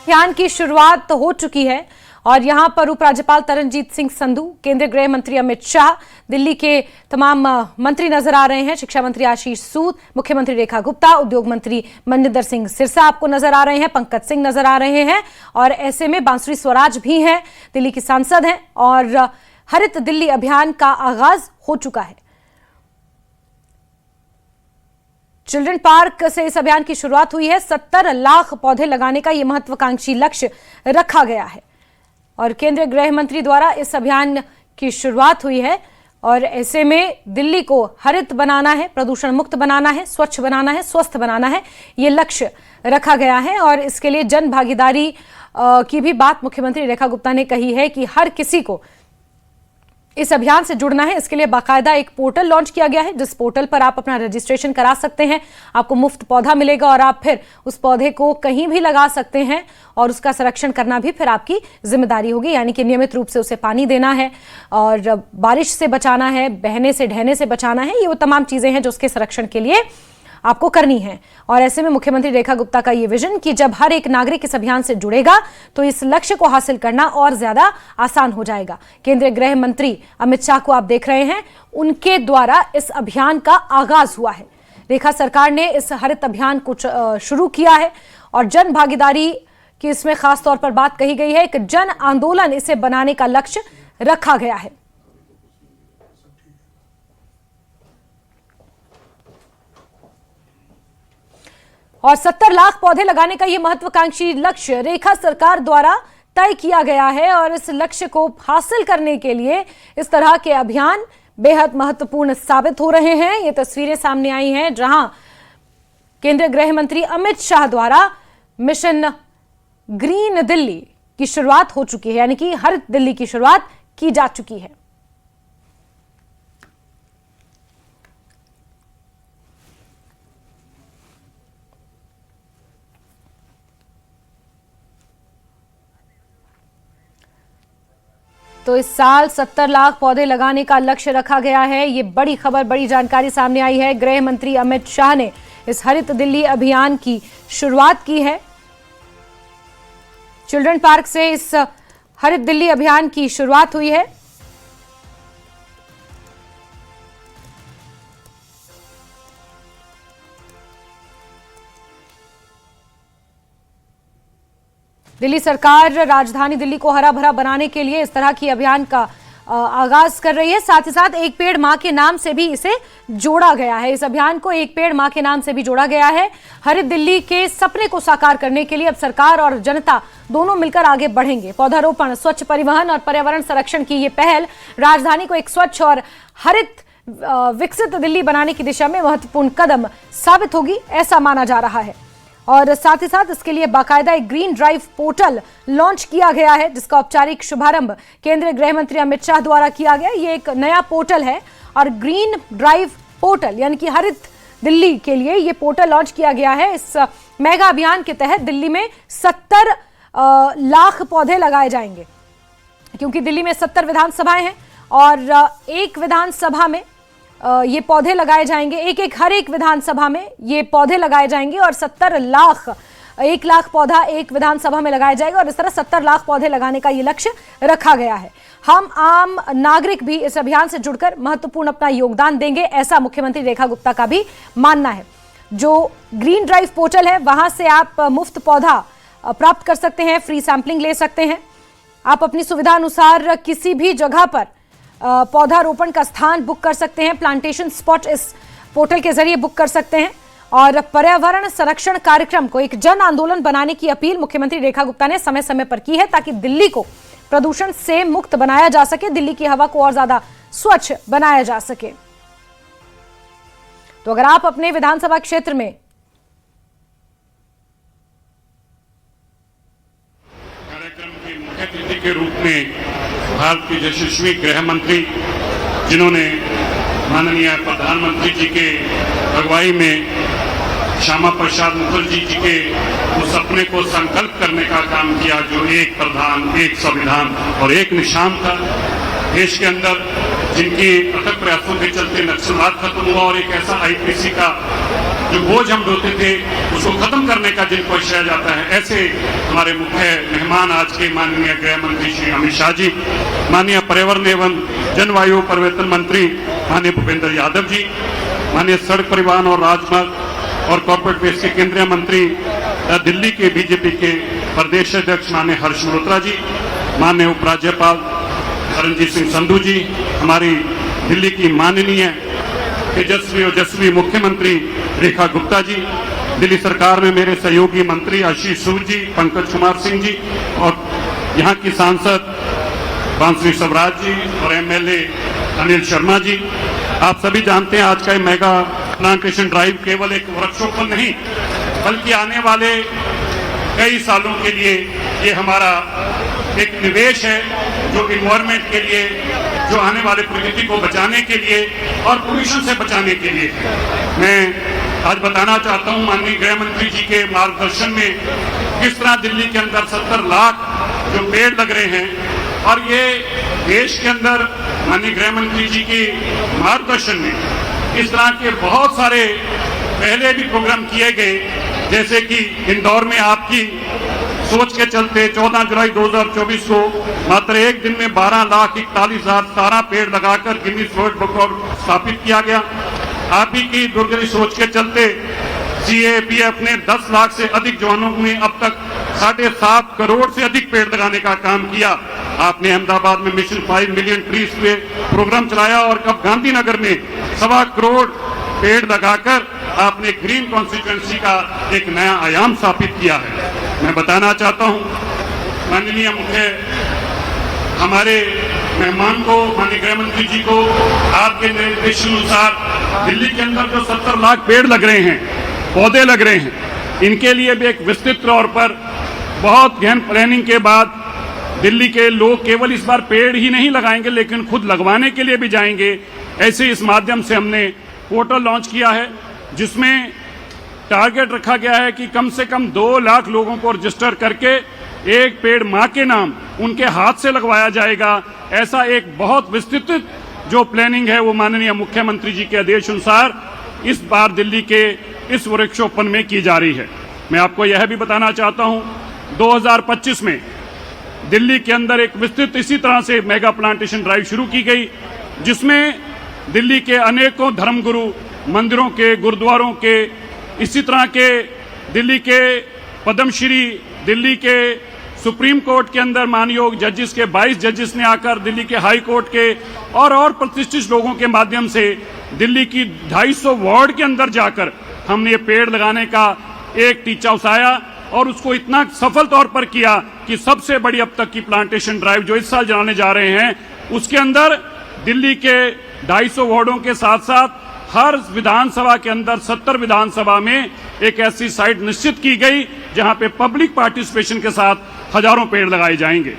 अभियान की शुरुआत हो चुकी है और यहां पर उपराज्यपाल तरनजीत सिंह संधू, केंद्रीय गृह मंत्री अमित शाह, दिल्ली के तमाम मंत्री नजर आ रहे हैं। शिक्षा मंत्री आशीष सूद, मुख्यमंत्री रेखा गुप्ता, उद्योग मंत्री मनिंदर सिंह सिरसा आपको नजर आ रहे हैं, पंकज सिंह नजर आ रहे हैं और ऐसे में बांसुरी स्वराज भी हैं, दिल्ली की सांसद हैं और हरित दिल्ली अभियान का आगाज हो चुका है। चिल्ड्रन पार्क से इस अभियान की शुरुआत हुई है। 70 लाख पौधे लगाने का यह महत्वाकांक्षी लक्ष्य रखा गया है और केंद्रीय गृह मंत्री द्वारा इस अभियान की शुरुआत हुई है और ऐसे में दिल्ली को हरित बनाना है, प्रदूषण मुक्त बनाना है, स्वच्छ बनाना है, स्वस्थ बनाना है, ये लक्ष्य रखा गया है और इसके लिए जन भागीदारी की भी बात मुख्यमंत्री रेखा गुप्ता ने कही है कि हर किसी को इस अभियान से जुड़ना है। इसके लिए बाकायदा एक पोर्टल लॉन्च किया गया है जिस पोर्टल पर आप अपना रजिस्ट्रेशन करा सकते हैं, आपको मुफ्त पौधा मिलेगा और आप फिर उस पौधे को कहीं भी लगा सकते हैं और उसका संरक्षण करना भी फिर आपकी जिम्मेदारी होगी, यानी कि नियमित रूप से उसे पानी देना है और बारिश से बचाना है, बहने से ढहने से बचाना है। ये वो तमाम चीजें हैं जो उसके संरक्षण के लिए आपको करनी है और ऐसे में मुख्यमंत्री रेखा गुप्ता का ये विजन कि जब हर एक नागरिक इस अभियान से जुड़ेगा तो इस लक्ष्य को हासिल करना और ज्यादा आसान हो जाएगा। केंद्रीय गृह मंत्री अमित शाह को आप देख रहे हैं, उनके द्वारा इस अभियान का आगाज हुआ है। रेखा सरकार ने इस हरित अभियान को शुरू किया है और जन भागीदारी की इसमें खास तौर पर बात कही गई है। एक जन आंदोलन इसे बनाने का लक्ष्य रखा गया है। और 70 लाख पौधे लगाने का यह महत्वाकांक्षी लक्ष्य रेखा सरकार द्वारा तय किया गया है और इस लक्ष्य को हासिल करने के लिए इस तरह के अभियान बेहद महत्वपूर्ण साबित हो रहे हैं। ये तस्वीरें सामने आई हैं जहां केंद्रीय गृह मंत्री अमित शाह द्वारा मिशन ग्रीन दिल्ली की शुरुआत हो चुकी है, यानी कि हरित दिल्ली की शुरुआत की जा चुकी है। तो इस साल 70 लाख पौधे लगाने का लक्ष्य रखा गया है। ये बड़ी खबर, बड़ी जानकारी सामने आई है। गृह मंत्री अमित शाह ने इस हरित दिल्ली अभियान की शुरुआत की है। चिल्ड्रन पार्क से इस हरित दिल्ली अभियान की शुरुआत हुई है। दिल्ली सरकार राजधानी दिल्ली को हरा भरा बनाने के लिए इस तरह की अभियान का आगाज कर रही है। साथ ही साथ एक पेड़ मां के नाम से भी इसे जोड़ा गया है। इस अभियान को एक पेड़ मां के नाम से भी जोड़ा गया है। हरित दिल्ली के सपने को साकार करने के लिए अब सरकार और जनता दोनों मिलकर आगे बढ़ेंगे। पौधारोपण, स्वच्छ परिवहन और पर्यावरण संरक्षण की ये पहल राजधानी को एक स्वच्छ और हरित विकसित दिल्ली बनाने की दिशा में महत्वपूर्ण कदम साबित होगी, ऐसा माना जा रहा है। और साथ ही साथ इसके लिए बाकायदा एक ग्रीन ड्राइव पोर्टल लॉन्च किया गया है जिसका औपचारिक शुभारंभ केंद्रीय गृह मंत्री अमित शाह द्वारा किया गया। ये एक नया पोर्टल है और ग्रीन ड्राइव पोर्टल यानी कि हरित दिल्ली के लिए ये पोर्टल लॉन्च किया गया है। इस मेगा अभियान के तहत दिल्ली में 70 लाख पौधे लगाए जाएंगे क्योंकि दिल्ली में 70 विधानसभाएं हैं और एक विधानसभा में ये पौधे लगाए जाएंगे। हर एक विधानसभा में ये पौधे लगाए जाएंगे और 70 लाख, 1 लाख पौधा एक विधानसभा में लगाया जाएगा और इस तरह 70 लाख पौधे लगाने का ये लक्ष्य रखा गया है। हम आम नागरिक भी इस अभियान से जुड़कर महत्वपूर्ण अपना योगदान देंगे, ऐसा मुख्यमंत्री रेखा गुप्ता का भी मानना है। जो ग्रीन ड्राइव पोर्टल है वहां से आप मुफ्त पौधा प्राप्त कर सकते हैं, फ्री सैंपलिंग ले सकते हैं। आप अपनी सुविधा अनुसार किसी भी जगह पर पौधारोपण का स्थान बुक कर सकते हैं, प्लांटेशन स्पॉट इस पोर्टल के जरिए बुक कर सकते हैं। और पर्यावरण संरक्षण कार्यक्रम को एक जन आंदोलन बनाने की अपील मुख्यमंत्री रेखा गुप्ता ने समय समय पर की है ताकि दिल्ली को प्रदूषण से मुक्त बनाया जा सके, दिल्ली की हवा को और ज्यादा स्वच्छ बनाया जा सके। तो अगर आप अपने विधानसभा क्षेत्र में कार्यक्रम के मुख्य अतिथि के रूप में भारत के यशस्वी गृह मंत्री जिन्होंने माननीय प्रधानमंत्री जी के अगुवाई में श्यामा प्रसाद मुखर्जी जी के उस सपने को संकल्प करने का काम किया जो एक प्रधान, एक संविधान और एक निशान था। देश के अंदर जिनकी अथक प्रयासों के चलते नक्सलवाद खत्म हुआ और एक ऐसा आईपीसी का जो बोझ हम ढोते थे उसको खत्म करने का जिनको श्रेय जाता है, ऐसे हमारे मुख्य मेहमान आज के माननीय गृह मंत्री श्री अमित शाह जी, माननीय पर्यावरण एवं जलवायु परिवर्तन मंत्री माननीय भूपेंद्र यादव जी, माननीय सड़क परिवहन और राजमार्ग और कॉर्पोरेट वेस्ट के केंद्रीय मंत्री दिल्ली के बीजेपी के प्रदेश अध्यक्ष माननीय हर्ष मल्होत्रा जी, माननीय उपराज्यपाल रणजीत सिंह संधू जी, हमारी दिल्ली की माननीय तेजस्वी ओजस्वी मुख्यमंत्री रेखा गुप्ता जी, दिल्ली सरकार में मेरे सहयोगी मंत्री आशीष सूद जी, पंकज कुमार सिंह जी और यहाँ की सांसद बांसुरी स्वराज जी और एमएलए अनिल शर्मा जी। आप सभी जानते हैं आज का ये मेगा प्लांटेशन ड्राइव केवल एक वृक्षोपण नहीं बल्कि आने वाले कई सालों के लिए ये हमारा एक निवेश है, जो इन्वायरमेंट के लिए, जो आने वाले प्रकृति को बचाने के लिए और पोल्यूशन से बचाने के लिए। मैं आज बताना चाहता हूं माननीय गृह मंत्री जी के मार्गदर्शन में किस तरह दिल्ली के अंदर 70 लाख जो पेड़ लग रहे हैं और ये देश के अंदर माननीय गृह मंत्री जी के मार्गदर्शन में इस तरह के बहुत सारे पहले भी प्रोग्राम किए गए, जैसे कि इंदौर में आपकी सोच के चलते 14 जुलाई 2024 को मात्र एक दिन में 12,41,017 पेड़ लगाकर गिनीज वर्ल्ड रिकॉर्ड स्थापित किया गया। आप ही की दूरदर्शी सोच के चलते CAPF ने 10 लाख से अधिक जवानों में अब तक 7.5 करोड़ से अधिक पेड़ लगाने का काम किया। आपने अहमदाबाद में मिशन 5 मिलियन ट्रीज पे प्रोग्राम चलाया और अब गांधीनगर में 1.25 करोड़ पेड़ लगाकर आपने ग्रीन कॉन्स्टिट्यूएंसी का एक नया आयाम स्थापित किया है। मैं बताना चाहता हूं माननीय मुख्य हमारे मेहमान को, माननीय गृह मंत्री जी को, आपके निर्देशानुसार दिल्ली के अंदर जो 70 लाख पेड़ लग रहे हैं, पौधे लग रहे हैं, इनके लिए भी एक विस्तृत तौर पर बहुत गहन प्लानिंग के बाद दिल्ली के लोग केवल इस बार पेड़ ही नहीं लगाएंगे लेकिन खुद लगवाने के लिए भी जाएंगे। ऐसे इस माध्यम से हमने पोर्टल लॉन्च किया है जिसमें टारगेट रखा गया है कि कम से कम 2 लाख लोगों को रजिस्टर करके एक पेड़ मां के नाम उनके हाथ से लगवाया जाएगा। ऐसा एक बहुत विस्तृत जो प्लानिंग है वो माननीय मुख्यमंत्री जी के आदेश अनुसार इस बार दिल्ली के इस वृक्षोपण में की जा रही है। मैं आपको यह भी बताना चाहता हूं 2025 में दिल्ली के अंदर एक विस्तृत इसी तरह से मेगा प्लांटेशन ड्राइव शुरू की गई, जिसमें दिल्ली के अनेकों धर्मगुरु मंदिरों के, गुरुद्वारों के, इसी तरह के दिल्ली के पद्मश्री, दिल्ली के सुप्रीम कोर्ट के अंदर मानयोग जजेस के 22 जजेस ने आकर, दिल्ली के हाई कोर्ट के और प्रतिष्ठित लोगों के माध्यम से दिल्ली की 250 वार्ड के अंदर जाकर हमने ये पेड़ लगाने का एक टीचा उठाया और उसको इतना सफल तौर पर किया कि सबसे बड़ी अब तक की प्लांटेशन ड्राइव जो इस साल चलाने जा रहे हैं उसके अंदर दिल्ली के 250 वार्डों के साथ साथ हर विधानसभा के अंदर 70 विधानसभा में एक ऐसी साइट निश्चित की गई जहां पे पब्लिक पार्टिसिपेशन के साथ हजारों पेड़ लगाए जाएंगे।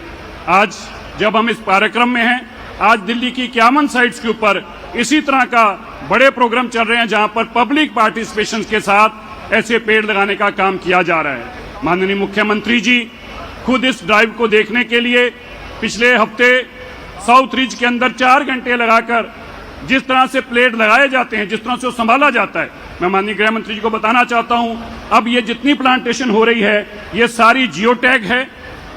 आज जब हम इस कार्यक्रम में हैं, आज दिल्ली की 51 साइट्स के ऊपर इसी तरह का बड़े प्रोग्राम चल रहे हैं जहां पर पब्लिक पार्टिसिपेशन के साथ ऐसे पेड़ लगाने का काम किया जा रहा है। माननीय मुख्यमंत्री जी खुद इस ड्राइव को देखने के लिए पिछले हफ्ते साउथ रिज के अंदर 4 घंटे लगाकर जिस तरह से प्लेट लगाए जाते हैं, जिस तरह से वो संभाला जाता है, मैं माननीय गृह मंत्री जी को बताना चाहता हूं अब ये जितनी प्लांटेशन हो रही है ये सारी जियो टैग है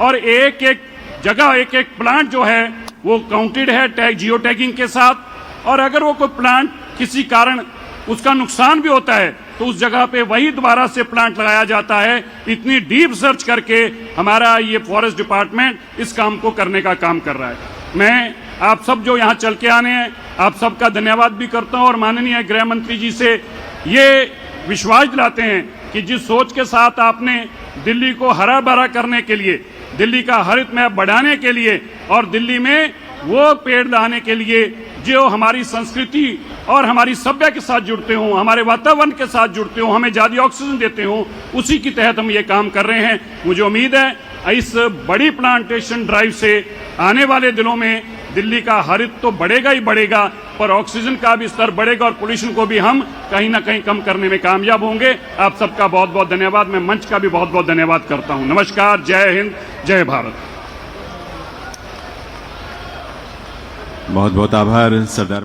और एक एक जगह एक एक प्लांट जो है वो काउंटेड है टैग जियो टैगिंग के साथ। और अगर वो कोई प्लांट किसी कारण उसका नुकसान भी होता है तो उस जगह पे वही दोबारा से प्लांट लगाया जाता है। इतनी डीप सर्च करके हमारा ये फॉरेस्ट डिपार्टमेंट इस काम को करने का काम कर रहा है। मैं आप सब जो यहाँ चल के आने हैं आप सबका धन्यवाद भी करता हूँ और माननीय गृह मंत्री जी से ये विश्वास दिलाते हैं कि जिस सोच के साथ आपने दिल्ली को हरा भरा करने के लिए, दिल्ली का हरित मैप बढ़ाने के लिए और दिल्ली में वो पेड़ लाने के लिए जो हमारी संस्कृति और हमारी सभ्यता के साथ जुड़ते हों, हमारे वातावरण के साथ जुड़ते हों, हमें ज़्यादा ऑक्सीजन देते हों, उसी के तहत हम ये काम कर रहे हैं। मुझे उम्मीद है इस बड़ी प्लांटेशन ड्राइव से आने वाले दिनों में दिल्ली का हरित तो बढ़ेगा ही बढ़ेगा पर ऑक्सीजन का भी स्तर बढ़ेगा और पोल्यूशन को भी हम कहीं ना कहीं कम करने में कामयाब होंगे। आप सबका बहुत बहुत धन्यवाद। मैं मंच का भी बहुत बहुत धन्यवाद करता हूँ। नमस्कार, जय हिंद, जय भारत। बहुत बहुत आभार सरदार।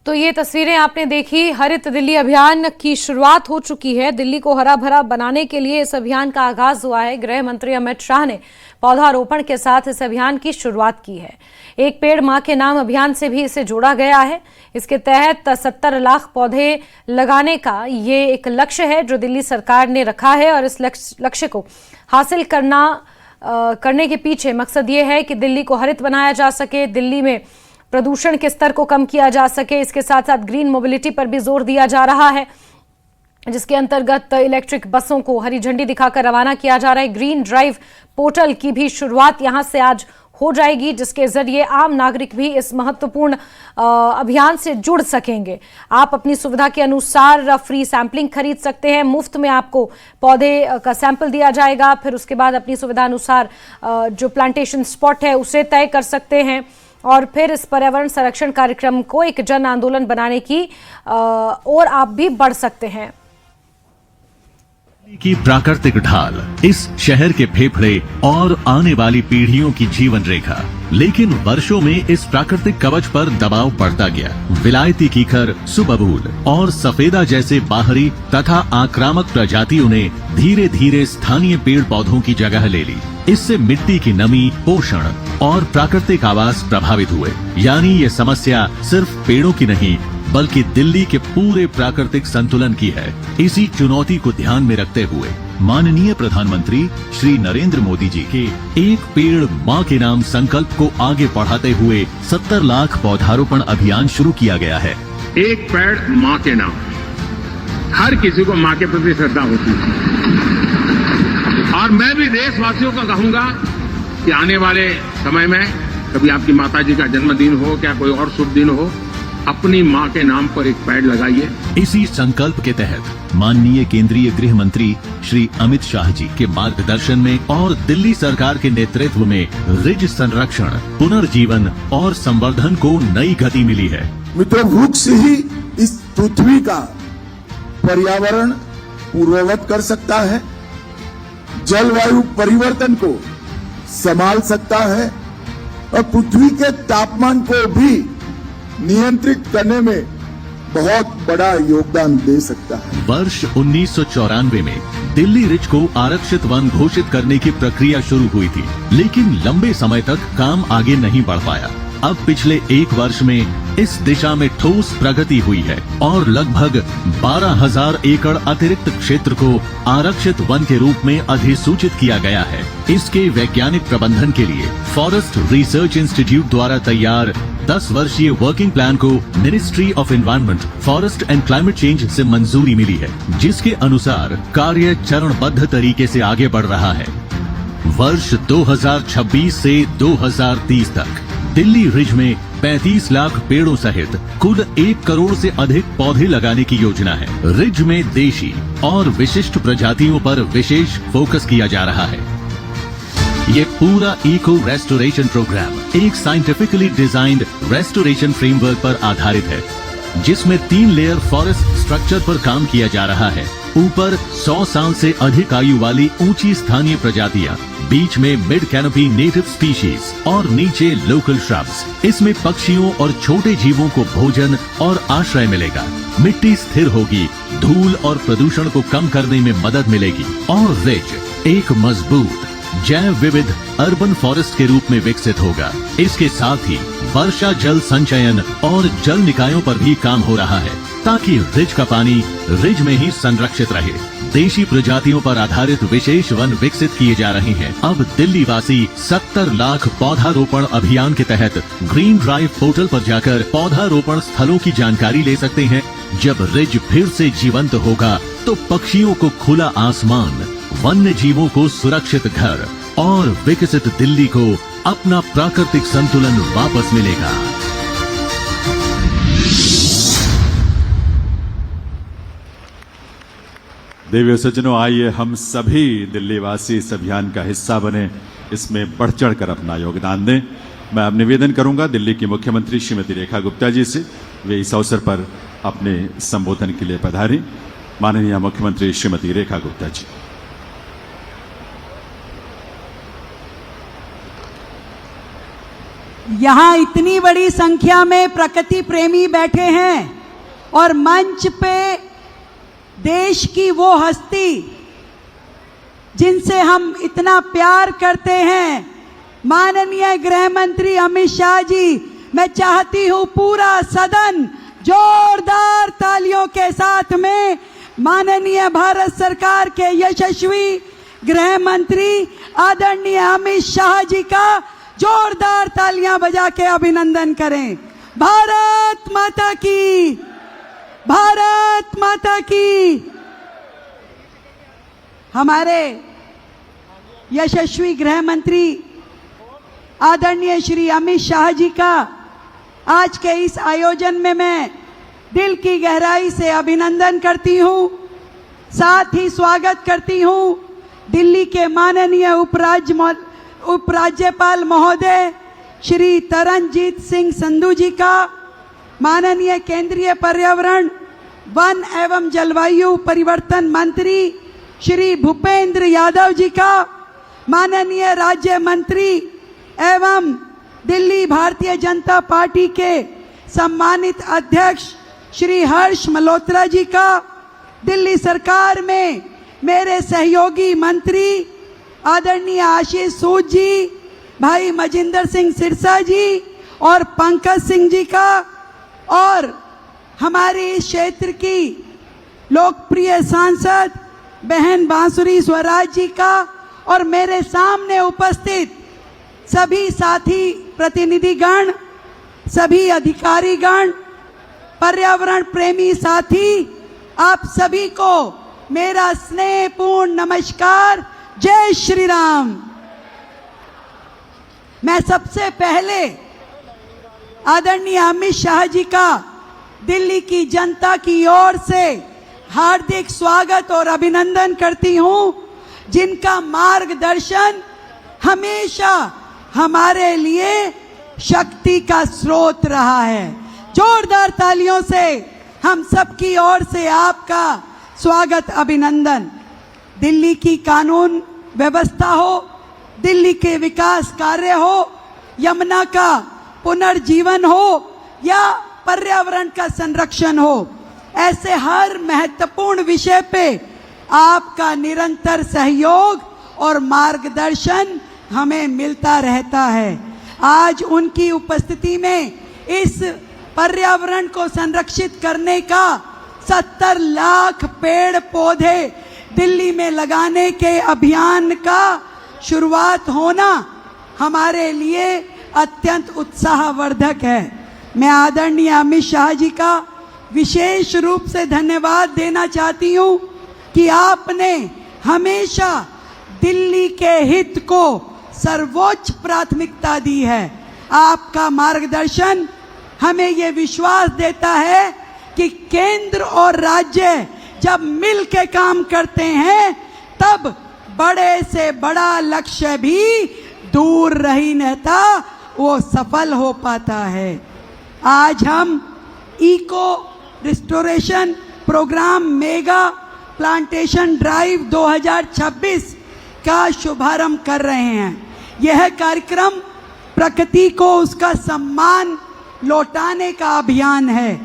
तो ये तस्वीरें आपने देखी। हरित दिल्ली अभियान की शुरुआत हो चुकी है। दिल्ली को हरा भरा बनाने के लिए इस अभियान का आगाज हुआ है। गृह मंत्री अमित शाह ने पौधारोपण के साथ इस अभियान की शुरुआत की है। एक पेड़ मां के नाम अभियान से भी इसे जोड़ा गया है। इसके तहत 70 लाख पौधे लगाने का ये एक लक्ष्य है जो दिल्ली सरकार ने रखा है और इस लक्ष्य को हासिल करने के पीछे मकसद ये है कि दिल्ली को हरित बनाया जा सके, दिल्ली में प्रदूषण के स्तर को कम किया जा सके। इसके साथ साथ ग्रीन मोबिलिटी पर भी जोर दिया जा रहा है, जिसके अंतर्गत इलेक्ट्रिक बसों को हरी झंडी दिखाकर रवाना किया जा रहा है। ग्रीन ड्राइव पोर्टल की भी शुरुआत यहां से आज हो जाएगी, जिसके जरिए आम नागरिक भी इस महत्वपूर्ण अभियान से जुड़ सकेंगे। आप अपनी सुविधा के अनुसार फ्री सैंपलिंग खरीद सकते हैं। मुफ्त में आपको पौधे का सैंपल दिया जाएगा। फिर उसके बाद अपनी सुविधा अनुसार जो प्लांटेशन स्पॉट है उसे तय कर सकते हैं और फिर इस पर्यावरण संरक्षण कार्यक्रम को एक जन आंदोलन बनाने की ओर आप भी बढ़ सकते हैं। की प्राकृतिक ढाल, इस शहर के फेफड़े और आने वाली पीढ़ियों की जीवन रेखा। लेकिन वर्षों में इस प्राकृतिक कवच पर दबाव बढ़ता गया। विलायती कीकर, सुबबूल और सफेदा जैसे बाहरी तथा आक्रामक प्रजातियों ने धीरे धीरे स्थानीय पेड़ पौधों की जगह ले ली। इससे मिट्टी की नमी, पोषण और प्राकृतिक आवास प्रभावित हुए। यानी ये समस्या सिर्फ पेड़ों की नहीं बल्कि दिल्ली के पूरे प्राकृतिक संतुलन की है। इसी चुनौती को ध्यान में रखते हुए माननीय प्रधानमंत्री श्री नरेंद्र मोदी जी के एक पेड़ मां के नाम संकल्प को आगे बढ़ाते हुए 70 लाख पौधारोपण अभियान शुरू किया गया है। एक पेड़ मां के नाम। हर किसी को मां के प्रति श्रद्धा होती है और मैं भी देशवासियों को कहूंगा कि आने वाले समय में कभी आपकी माताजी का जन्मदिन हो, क्या कोई और शुभ दिन हो, अपनी मां के नाम पर एक पेड़ लगाइए। इसी संकल्प के तहत माननीय केंद्रीय गृह मंत्री श्री अमित शाह जी के मार्गदर्शन में और दिल्ली सरकार के नेतृत्व में रिज संरक्षण, पुनर्जीवन और संवर्धन को नई गति मिली है। मित्रों, वृक्ष ही इस पृथ्वी का पर्यावरण पूर्ववत कर सकता है, जलवायु परिवर्तन को संभाल सकता है और पृथ्वी के तापमान को भी नियंत्रित करने में बहुत बड़ा योगदान दे सकता है। वर्ष 1994 में दिल्ली रिज को आरक्षित वन घोषित करने की प्रक्रिया शुरू हुई थी, लेकिन लंबे समय तक काम आगे नहीं बढ़ पाया। अब पिछले एक वर्ष में इस दिशा में ठोस प्रगति हुई है और लगभग 12,000 एकड़ अतिरिक्त क्षेत्र को आरक्षित वन के रूप में अधिसूचित किया गया है। इसके वैज्ञानिक प्रबंधन के लिए फॉरेस्ट रिसर्च इंस्टीट्यूट द्वारा तैयार 10 वर्षीय वर्किंग प्लान को ministry of environment, forest and climate change से मंजूरी मिली है, जिसके अनुसार कार्य चरणबद्ध तरीके से आगे बढ़ रहा है। वर्ष 2026 से 2030 तक दिल्ली रिज में 35 लाख पेड़ों सहित कुल 1 करोड़ से अधिक पौधे लगाने की योजना है। रिज में देशी और विशिष्ट प्रजातियों पर विशेष फोकस किया जा रहा है। ये पूरा इको रेस्टोरेशन प्रोग्राम एक साइंटिफिकली डिजाइंड रेस्टोरेशन फ्रेमवर्क पर आधारित है, जिसमें 3 लेयर फॉरेस्ट स्ट्रक्चर पर काम किया जा रहा है। ऊपर 100 साल से अधिक आयु वाली ऊंची स्थानीय प्रजातियां, बीच में मिड कैनोपी नेटिव स्पीशीज और नीचे लोकल श्रब्स। इसमें पक्षियों और छोटे जीवों को भोजन और आश्रय मिलेगा। मिट्टी स्थिर होगी, धूल और प्रदूषण को कम करने में मदद मिलेगी और रिज एक मजबूत जैव विविध अर्बन फॉरेस्ट के रूप में विकसित होगा। इसके साथ ही वर्षा जल संचयन और जल निकायों पर भी काम हो रहा है, ताकि रिज का पानी रिज में ही संरक्षित रहे। देशी प्रजातियों पर आधारित विशेष वन विकसित किए जा रहे हैं। अब दिल्ली वासी 70 लाख पौधारोपण अभियान के तहत ग्रीन ड्राइव पोर्टल पर जाकर पौधारोपण स्थलों की जानकारी ले सकते हैं। जब रिज फिर से जीवंत होगा तो पक्षियों को खुला आसमान, वन्य जीवों को सुरक्षित घर और विकसित दिल्ली को अपना प्राकृतिक संतुलन वापस मिलेगा। देवी सज्जनों, आइए हम सभी दिल्ली वासी इस अभियान का हिस्सा बने, इसमें बढ़ चढ़ कर अपना योगदान दें। मैं अब निवेदन करूंगा दिल्ली की मुख्यमंत्री श्रीमती रेखा गुप्ता जी से, वे इस अवसर पर अपने संबोधन के लिए पधारें। माननीय मुख्यमंत्री श्रीमती रेखा गुप्ता जी। यहाँ इतनी बड़ी संख्या में प्रकृति प्रेमी बैठे हैं और मंच पे देश की वो हस्ती जिनसे हम इतना प्यार करते हैं, माननीय गृह मंत्री अमित शाह जी, मैं चाहती हूं पूरा सदन जोरदार तालियों के साथ में माननीय भारत सरकार के यशस्वी गृह मंत्री आदरणीय अमित शाह जी का जोरदार तालियां बजा के अभिनंदन करें। भारत माता की, भारत माता की। हमारे यशस्वी गृह मंत्री आदरणीय श्री अमित शाह जी का आज के इस आयोजन में मैं दिल की गहराई से अभिनंदन करती हूं। साथ ही स्वागत करती हूं दिल्ली के माननीय उपराज्यपाल महोदय श्री तरनजीत सिंह संधू जी का, माननीय केंद्रीय पर्यावरण वन एवं जलवायु परिवर्तन मंत्री श्री भूपेंद्र यादव जी का, माननीय राज्य मंत्री एवं दिल्ली भारतीय जनता पार्टी के सम्मानित अध्यक्ष श्री हर्ष मल्होत्रा जी का, दिल्ली सरकार में मेरे सहयोगी मंत्री आदरणीय आशीष सूद जी, भाई मजिंदर सिंह सिरसा जी और पंकज सिंह जी का, और हमारे इस क्षेत्र की लोकप्रिय सांसद बहन बांसुरी स्वराज जी का, और मेरे सामने उपस्थित सभी साथी प्रतिनिधिगण, सभी अधिकारीगण, पर्यावरण प्रेमी साथी, आप सभी को मेरा स्नेहपूर्ण नमस्कार। जय श्री राम। मैं सबसे पहले आदरणीय अमित शाह जी का दिल्ली की जनता की ओर से हार्दिक स्वागत और अभिनंदन करती हूं, जिनका मार्गदर्शन हमेशा हमारे लिए शक्ति का स्रोत रहा है। जोरदार तालियों से हम सबकी ओर से आपका स्वागत अभिनंदन। दिल्ली की कानून व्यवस्था हो, दिल्ली के विकास कार्य हो, यमुना का पुनर्जीवन हो या पर्यावरण का संरक्षण हो, ऐसे हर महत्वपूर्ण विषय पे आपका निरंतर सहयोग और मार्गदर्शन हमें मिलता रहता है। आज उनकी उपस्थिति में इस पर्यावरण को संरक्षित करने का 70 लाख पेड़ पौधे दिल्ली में लगाने के अभियान का शुरुआत होना हमारे लिए अत्यंत उत्साहवर्धक है। मैं आदरणीय अमित शाह जी का विशेष रूप से धन्यवाद देना चाहती हूँ कि आपने हमेशा दिल्ली के हित को सर्वोच्च प्राथमिकता दी है। आपका मार्गदर्शन हमें ये विश्वास देता है कि केंद्र और राज्य जब मिल के काम करते हैं तब बड़े से बड़ा लक्ष्य भी दूर नहीं रहता, वो सफल हो पाता है। आज हम eco restoration programme mega plantation drive 2026 का शुभारंभ कर रहे हैं। यह कार्यक्रम प्रकृति को उसका सम्मान लौटाने का अभियान है।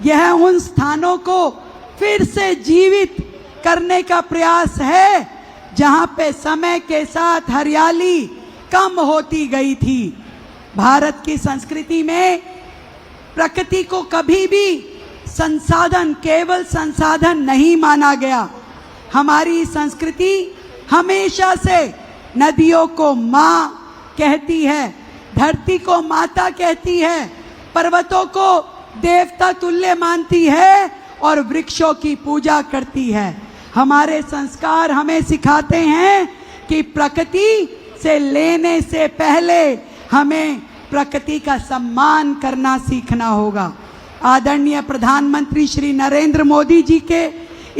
यह उन स्थानों को फिर से जीवित करने का प्रयास है जहां पे समय के साथ हरियाली कम होती गई थी। भारत की संस्कृति में प्रकृति को कभी भी संसाधन, केवल संसाधन नहीं माना गया। हमारी संस्कृति हमेशा से नदियों को माँ कहती है, धरती को माता कहती है, पर्वतों को देवता तुल्य मानती है और वृक्षों की पूजा करती है। हमारे संस्कार हमें सिखाते हैं कि प्रकृति से लेने से पहले हमें प्रकृति का सम्मान करना सीखना होगा। आदरणीय प्रधानमंत्री श्री नरेंद्र मोदी जी के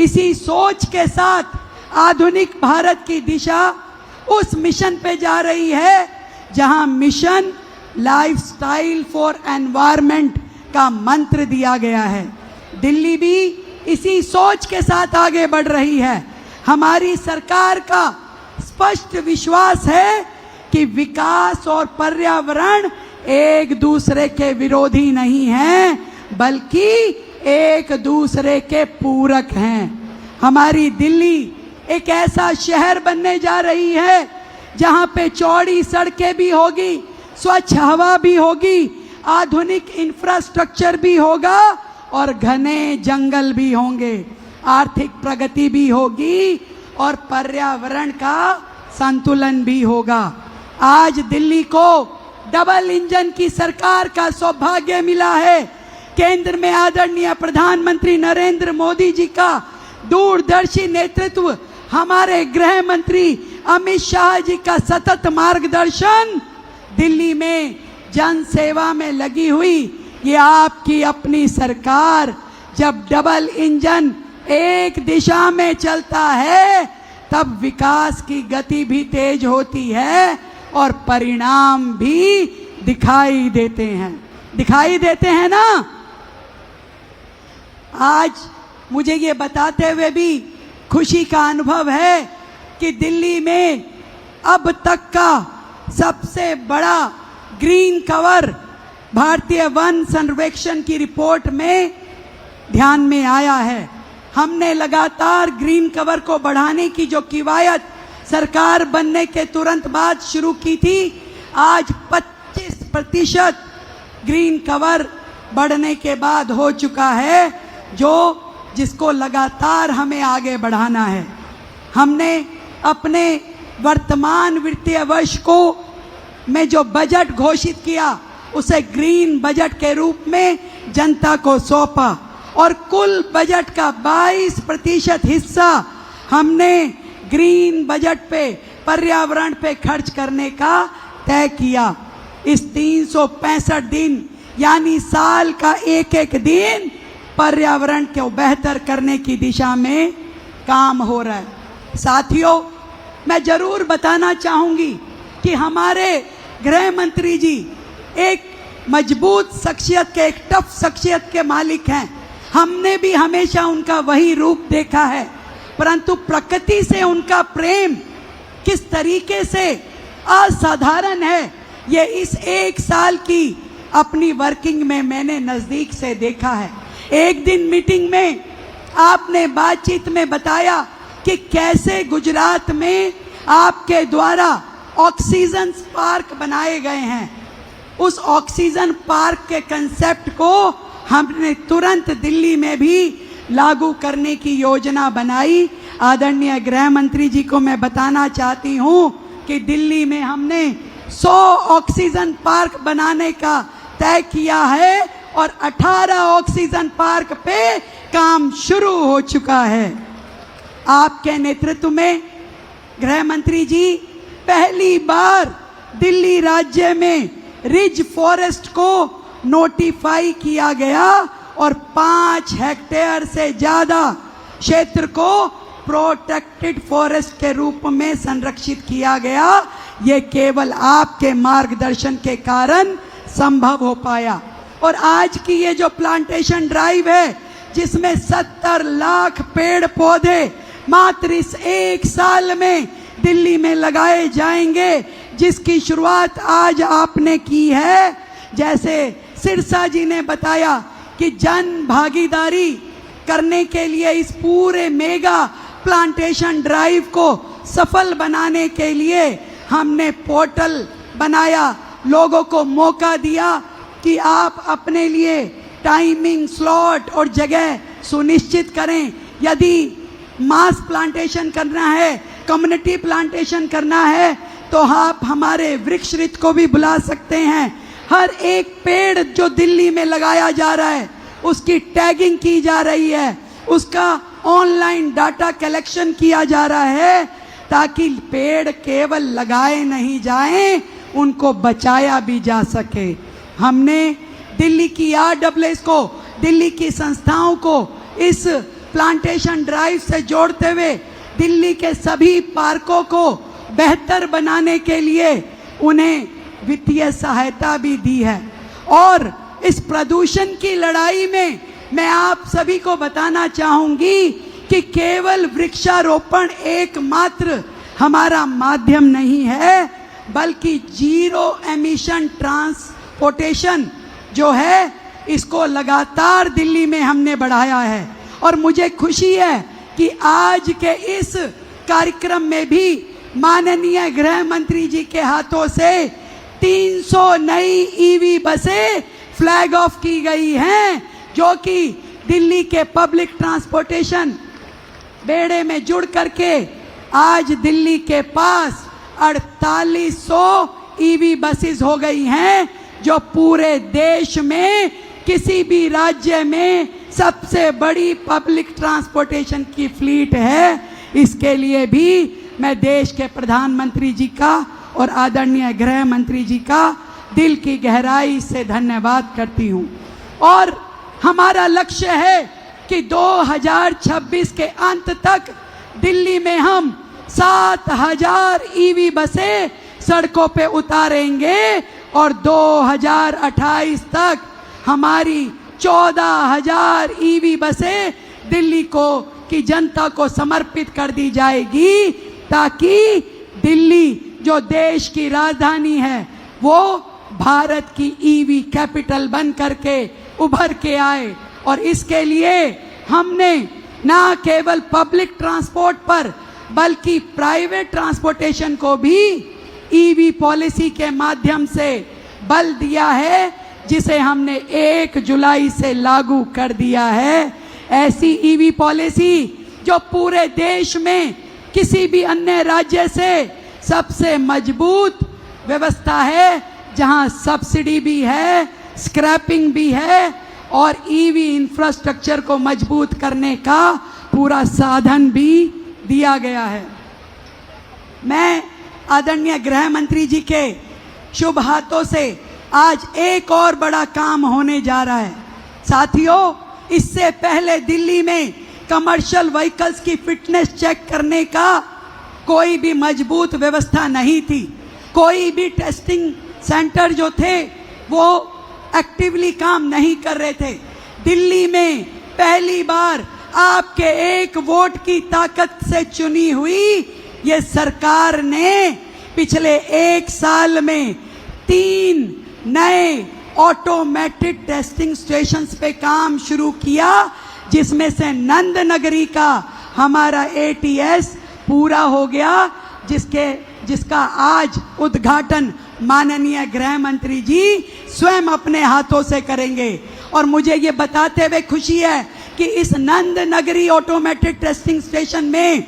इसी सोच के साथ आधुनिक भारत की दिशा उस मिशन पे जा रही है जहां मिशन लाइफस्टाइल फॉर एनवायरनमेंट का मंत्र दिया गया है। दिल्ली भी इसी सोच के साथ आगे बढ़ रही है। हमारी सरकार का स्पष्ट विश्वास है कि विकास और पर्यावरण एक दूसरे के विरोधी नहीं हैं, बल्कि एक दूसरे के पूरक हैं। हमारी दिल्ली एक ऐसा शहर बनने जा रही है जहां पे चौड़ी सड़कें भी होगी, स्वच्छ हवा भी होगी, आधुनिक इंफ्रास्ट्रक्चर भी होगा और घने जंगल भी होंगे। आर्थिक प्रगति भी होगी और पर्यावरण का संतुलन भी होगा। आज दिल्ली को डबल इंजन की सरकार का सौभाग्य मिला है। केंद्र में आदरणीय प्रधानमंत्री नरेंद्र मोदी जी का दूरदर्शी नेतृत्व, हमारे गृह मंत्री अमित शाह जी का सतत मार्गदर्शन, दिल्ली में जन सेवा में लगी हुई ये आपकी अपनी सरकार, जब डबल इंजन एक दिशा में चलता है तब विकास की गति भी तेज होती है और परिणाम भी दिखाई देते हैं ना। आज मुझे ये बताते हुए भी खुशी का अनुभव है कि दिल्ली में अब तक का सबसे बड़ा ग्रीन कवर भारतीय वन सर्वेक्षण की रिपोर्ट में ध्यान में आया है। हमने लगातार ग्रीन कवर को बढ़ाने की जो कवायद सरकार बनने के तुरंत बाद शुरू की थी, आज 25% ग्रीन कवर बढ़ने के बाद हो चुका है, जिसको लगातार हमें आगे बढ़ाना है। हमने अपने वर्तमान वित्तीय वर्ष को में जो बजट घोषित किया उसे ग्रीन बजट के रूप में जनता को सौंपा और कुल बजट का 22% हिस्सा हमने ग्रीन बजट पे, पर्यावरण पे खर्च करने का तय किया। इस 365 दिन यानी साल का एक एक दिन पर्यावरण को बेहतर करने की दिशा में काम हो रहा है। साथियों, मैं जरूर बताना चाहूंगी कि हमारे गृह मंत्री जी एक मजबूत शख्सियत के, एक टफ शख्सियत के मालिक हैं। हमने भी हमेशा उनका वही रूप देखा है, परंतु प्रकृति से उनका प्रेम किस तरीके से असाधारण है, ये इस एक साल की अपनी वर्किंग में मैंने नजदीक से देखा है। एक दिन मीटिंग में आपने बातचीत में बताया कि कैसे गुजरात में आपके द्वारा ऑक्सीजन पार्क बनाए गए हैं। उस ऑक्सीजन पार्क के कंसेप्ट को हमने तुरंत दिल्ली में भी लागू करने की योजना बनाई। आदरणीय गृह मंत्री जी को मैं बताना चाहती हूं कि दिल्ली में हमने 100 ऑक्सीजन पार्क बनाने का तय किया है और 18 ऑक्सीजन पार्क पे काम शुरू हो चुका है। आपके नेतृत्व में गृह मंत्री जी पहली बार दिल्ली राज्य में रिज फॉरेस्ट को नोटिफाई किया गया और 5 हेक्टेयर से ज्यादा क्षेत्र को प्रोटेक्टेड फॉरेस्ट के रूप में संरक्षित किया गया। ये केवल आपके मार्गदर्शन के कारण संभव हो पाया। और आज की ये जो प्लांटेशन ड्राइव है, जिसमें 70 लाख पेड़ पौधे मात्र इस एक साल में दिल्ली में लगाए जाएंगे, जिसकी शुरुआत आज आपने की है। जैसे सिरसा जी ने बताया कि जन भागीदारी करने के लिए इस पूरे मेगा प्लांटेशन ड्राइव को सफल बनाने के लिए हमने पोर्टल बनाया, लोगों को मौका दिया कि आप अपने लिए टाइमिंग, स्लॉट और जगह सुनिश्चित करें। यदि मास प्लांटेशन करना है, कम्युनिटी प्लांटेशन करना है, तो आप हमारे वृक्षरित को भी बुला सकते हैं। हर एक पेड़ जो दिल्ली में लगाया जा रहा है उसकी टैगिंग की जा रही है, उसका ऑनलाइन डाटा कलेक्शन किया जा रहा है, ताकि पेड़ केवल लगाए नहीं जाएं, उनको बचाया भी जा सके। हमने दिल्ली की RSS को, दिल्ली की संस्थाओं को इस प्लांटेशन ड्राइव से जोड़ते हुए दिल्ली के सभी पार्कों को बेहतर बनाने के लिए उन्हें वित्तीय सहायता भी दी है। और इस प्रदूषण की लड़ाई में मैं आप सभी को बताना चाहूंगी कि केवल वृक्षारोपण एकमात्र हमारा माध्यम नहीं है, बल्कि जीरो एमिशन ट्रांसपोर्टेशन जो है इसको लगातार दिल्ली में हमने बढ़ाया है। और मुझे खुशी है कि आज के इस कार्यक्रम में भी माननीय गृह मंत्री जी के हाथों से 300 नई ईवी बसें फ्लैग ऑफ की गई हैं, जो कि दिल्ली के पब्लिक ट्रांसपोर्टेशन बेड़े में जुड़ करके आज दिल्ली के पास 4800 ईवी बसेस हो गई हैं, जो पूरे देश में किसी भी राज्य में सबसे बड़ी पब्लिक ट्रांसपोर्टेशन की फ्लीट है। इसके लिए भी मैं देश के प्रधानमंत्री जी का और आदरणीय गृह मंत्री जी का दिल की गहराई से धन्यवाद करती हूँ। और हमारा लक्ष्य है कि 2026 के अंत तक दिल्ली में हम 7000 ईवी बसें सड़कों पे उतारेंगे और 2028 तक हमारी 14000 ईवी बसें दिल्ली की जनता को समर्पित कर दी जाएगी, ताकि दिल्ली जो देश की राजधानी है वो भारत की ईवी कैपिटल बन करके उभर के आए। और इसके लिए हमने ना केवल पब्लिक ट्रांसपोर्ट पर बल्कि प्राइवेट ट्रांसपोर्टेशन को भी ईवी पॉलिसी के माध्यम से बल दिया है, जिसे हमने 1 जुलाई से लागू कर दिया है। ऐसी ईवी पॉलिसी जो पूरे देश में किसी भी अन्य राज्य से सबसे मजबूत व्यवस्था है, जहां सब्सिडी भी है, स्क्रैपिंग भी है और ईवी इंफ्रास्ट्रक्चर को मजबूत करने का पूरा साधन भी दिया गया है। मैं आदरणीय गृह मंत्री जी के शुभ हाथों से आज एक और बड़ा काम होने जा रहा है। साथियों, इससे पहले दिल्ली में कमर्शियल व्हीकल्स की फिटनेस चेक करने का कोई भी मजबूत व्यवस्था नहीं थी। कोई भी टेस्टिंग सेंटर जो थे वो एक्टिवली काम नहीं कर रहे थे। दिल्ली में पहली बार आपके एक वोट की ताकत से चुनी हुई ये सरकार ने पिछले 1 साल में 3 नए ऑटोमेटेड टेस्टिंग स्टेशंस पे काम शुरू किया, जिसमें से नंद नगरी का हमारा ATS पूरा हो गया, जिसका आज उद्घाटन माननीय गृह मंत्री जी स्वयं अपने हाथों से करेंगे। और मुझे ये बताते हुए खुशी है कि इस नंद नगरी ऑटोमेटेड टेस्टिंग स्टेशन में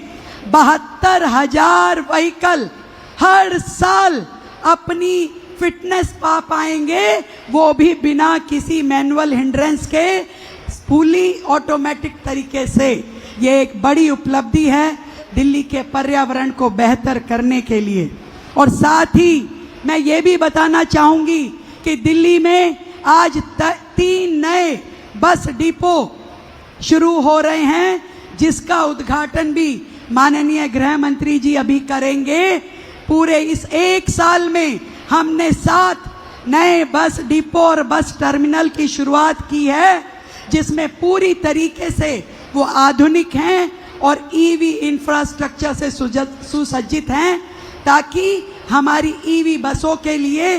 72,000 व्हीकल हर साल अपनी फिटनेस पा पाएंगे, वो भी बिना किसी मैनुअल हिंड्रेंस के, फुली ऑटोमेटिक तरीके से। ये एक बड़ी उपलब्धि है दिल्ली के पर्यावरण को बेहतर करने के लिए। और साथ ही मैं ये भी बताना चाहूंगी कि दिल्ली में आज 3 नए बस डिपो शुरू हो रहे हैं, जिसका उद्घाटन भी माननीय गृह मंत्री जी अभी करेंगे। पूरे इस 1 साल में हमने 7 नए बस डिपो और बस टर्मिनल की शुरुआत की है, जिसमें पूरी तरीके से वो आधुनिक हैं और ईवी इंफ्रास्ट्रक्चर से सुसज्जित हैं, ताकि हमारी ईवी बसों के लिए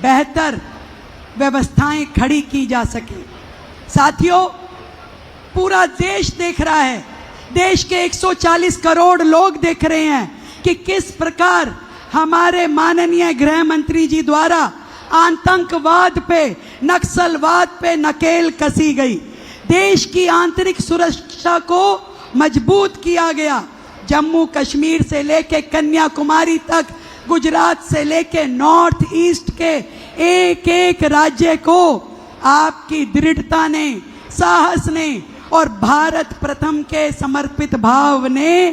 बेहतर व्यवस्थाएं खड़ी की जा सके। साथियों, पूरा देश देख रहा है, देश के 140 करोड़ लोग देख रहे हैं कि किस प्रकार हमारे माननीय गृह मंत्री जी द्वारा आतंकवाद पे, नक्सलवाद पे नकेल कसी गई। देश की आंतरिक सुरक्षा को मजबूत किया गया। जम्मू कश्मीर से लेके कन्याकुमारी तक, गुजरात से लेके नॉर्थ ईस्ट के एक एक राज्य को आपकी दृढ़ता ने, साहस ने और भारत प्रथम के समर्पित भाव ने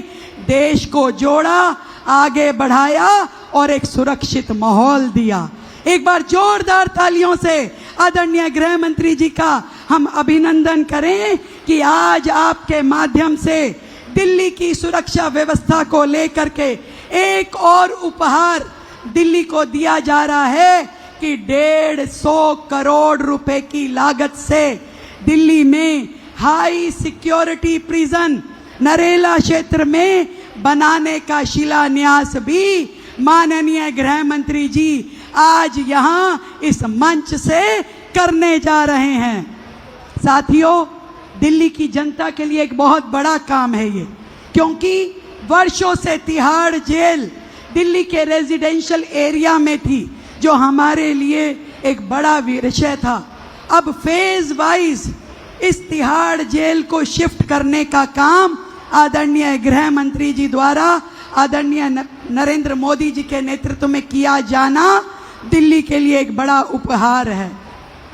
देश को जोड़ा, आगे बढ़ाया और एक सुरक्षित माहौल दिया। एक बार जोरदार तालियों से आदरणीय गृह मंत्री जी का हम अभिनंदन करें कि आज आपके माध्यम से दिल्ली की सुरक्षा व्यवस्था को लेकर के एक और उपहार दिल्ली को दिया जा रहा है कि 150 करोड़ रुपए की लागत से दिल्ली में हाई सिक्योरिटी प्रिजन नरेला क्षेत्र में बनाने का शिलान्यास भी माननीय गृह मंत्री जी आज यहाँ इस मंच से करने जा रहे हैं। साथियों, दिल्ली की जनता के लिए एक बहुत बड़ा काम है ये, क्योंकि वर्षों से तिहाड़ जेल दिल्ली के रेजिडेंशियल एरिया में थी, जो हमारे लिए एक बड़ा विषय था। अब फेज वाइज इस तिहाड़ जेल को शिफ्ट करने का काम आदरणीय गृह मंत्री जी द्वारा आदरणीय नरेंद्र मोदी जी के नेतृत्व में किया जाना दिल्ली के लिए एक बड़ा उपहार है।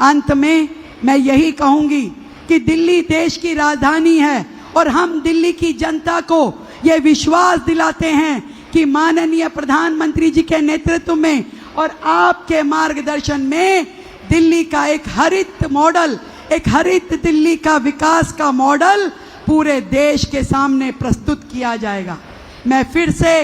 अंत में मैं यही कहूंगी कि दिल्ली देश की राजधानी है और हम दिल्ली की जनता को ये विश्वास दिलाते हैं कि माननीय प्रधानमंत्री जी के नेतृत्व में और आपके मार्गदर्शन में दिल्ली का एक हरित मॉडल, एक हरित दिल्ली का विकास का मॉडल पूरे देश के सामने प्रस्तुत किया जाएगा। मैं फिर से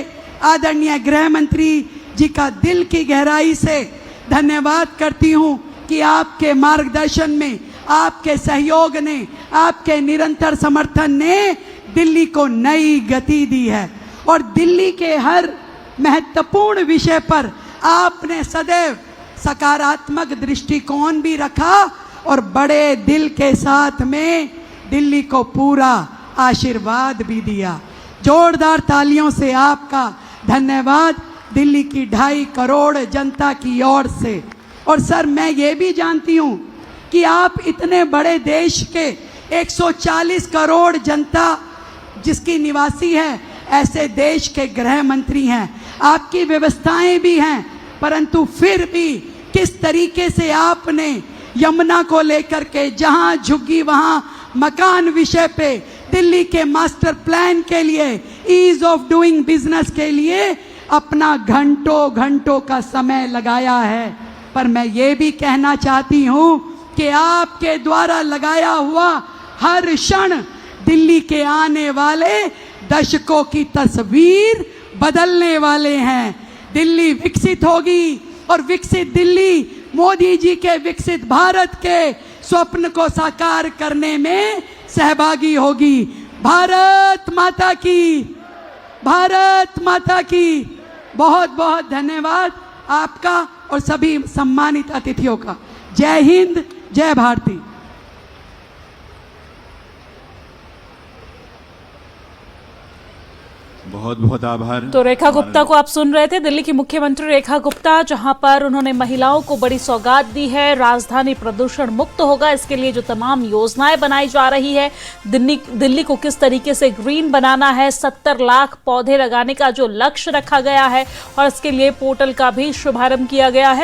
आदरणीय गृह मंत्री जी का दिल की गहराई से धन्यवाद करती हूं कि आपके मार्गदर्शन में, आपके सहयोग ने, आपके निरंतर समर्थन ने दिल्ली को नई गति दी है और दिल्ली के हर महत्वपूर्ण विषय पर आपने सदैव सकारात्मक दृष्टिकोण भी रखा और बड़े दिल के साथ में दिल्ली को पूरा आशीर्वाद भी दिया। जोरदार तालियों से आपका धन्यवाद दिल्ली की 2.5 करोड़ जनता की ओर से। और सर, मैं ये भी जानती हूँ कि आप इतने बड़े देश के 140 करोड़ जनता जिसकी निवासी है, ऐसे देश के गृह मंत्री हैं, आपकी व्यवस्थाएं भी हैं, परंतु फिर भी किस तरीके से आपने यमुना को लेकर के जहां झुग्गी वहां मकान विषय पे दिल्ली के मास्टर प्लान के लिए, ईज ऑफ डूइंग बिजनेस के लिए अपना घंटों घंटों का समय लगाया है। पर मैं ये भी कहना चाहती हूं कि आपके द्वारा लगाया हुआ हर क्षण दिल्ली के आने वाले दशकों की तस्वीर बदलने वाले हैं। दिल्ली विकसित होगी और विकसित दिल्ली मोदी जी के विकसित भारत के स्वप्न को साकार करने में सहभागी होगी। भारत माता की, भारत माता की। बहुत बहुत धन्यवाद आपका और सभी सम्मानित अतिथियों का। जय हिंद, जय भारती। बहुत बहुत आभार। तो रेखा गुप्ता को आप सुन रहे थे, दिल्ली की मुख्यमंत्री रेखा गुप्ता, जहां पर उन्होंने महिलाओं को बड़ी सौगात दी है। राजधानी प्रदूषण मुक्त होगा, इसके लिए जो तमाम योजनाएं बनाई जा रही है, दिल्ली को किस तरीके से ग्रीन बनाना है, 70 लाख पौधे लगाने का जो लक्ष्य रखा गया है और इसके लिए पोर्टल का भी शुभारंभ किया गया है।